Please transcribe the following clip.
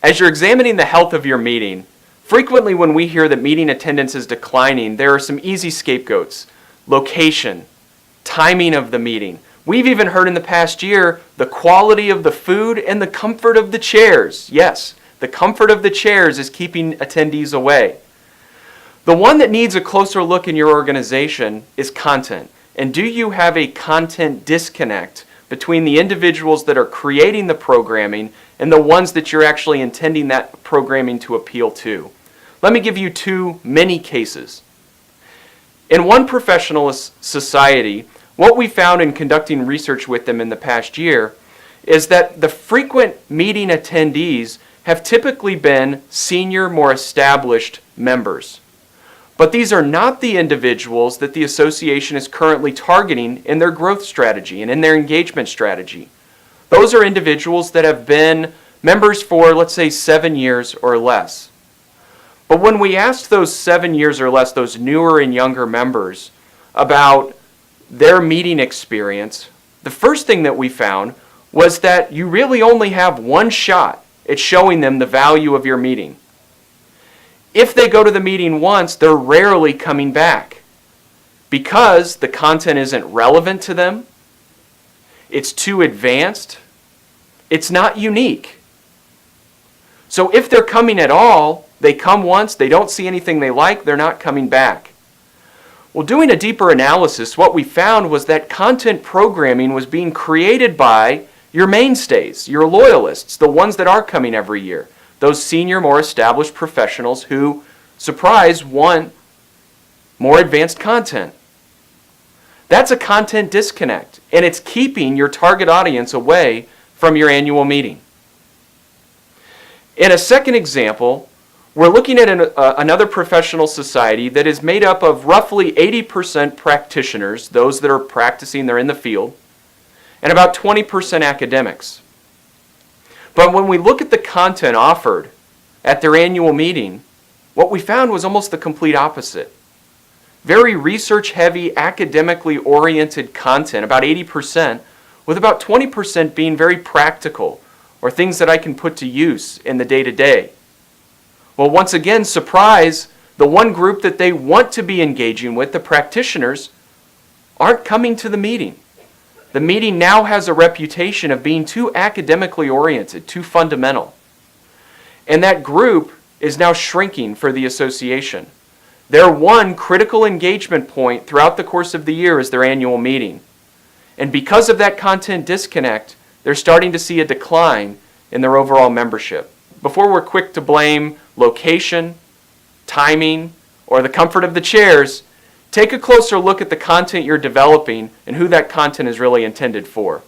As you're examining the health of your meeting, frequently when we hear that meeting attendance is declining, there are some easy scapegoats. Location, timing of the meeting. We've even heard in the past year the quality of the food and the comfort of the chairs. Yes, the comfort of the chairs is keeping attendees away. The one that needs a closer look in your organization is content. And do you have a content disconnect between the individuals that are creating the programming and the ones that you're actually intending that programming to appeal to? Let me give you two mini cases. In one professional society, what we found in conducting research with them in the past year is that the frequent meeting attendees have typically been senior, more established members. But these are not the individuals that the association is currently targeting in their growth strategy and in their engagement strategy. Those are individuals that have been members for, let's say, 7 years or less. But when we asked those 7 years or less, those newer and younger members, about their meeting experience, the first thing that we found was that you really only have one shot at showing them the value of your meeting. If they go to the meeting once, they're rarely coming back because the content isn't relevant to them, it's too advanced, it's not unique. So if they're coming at all, they come once, they don't see anything they like, they're not coming back. Well, doing a deeper analysis, what we found was that content programming was being created by your mainstays, your loyalists, the ones that are coming every year. Those senior, more established professionals who, surprise, want more advanced content. That's a content disconnect, and it's keeping your target audience away from your annual meeting. In a second example, we're looking at another professional society that is made up of roughly 80% practitioners, those that are practicing, they're in the field, and about 20% academics. But when we look at the content offered at their annual meeting, what we found was almost the complete opposite. Very research-heavy, academically oriented content, about 80%, with about 20% being very practical, or things that I can put to use in the day-to-day. Well, once again, surprise, the one group that they want to be engaging with, the practitioners, aren't coming to the meeting. The meeting now has a reputation of being too academically oriented, too fundamental. And that group is now shrinking for the association. Their one critical engagement point throughout the course of the year is their annual meeting. And because of that content disconnect, they're starting to see a decline in their overall membership. Before we're quick to blame location, timing, or the comfort of the chairs, take a closer look at the content you're developing and who that content is really intended for.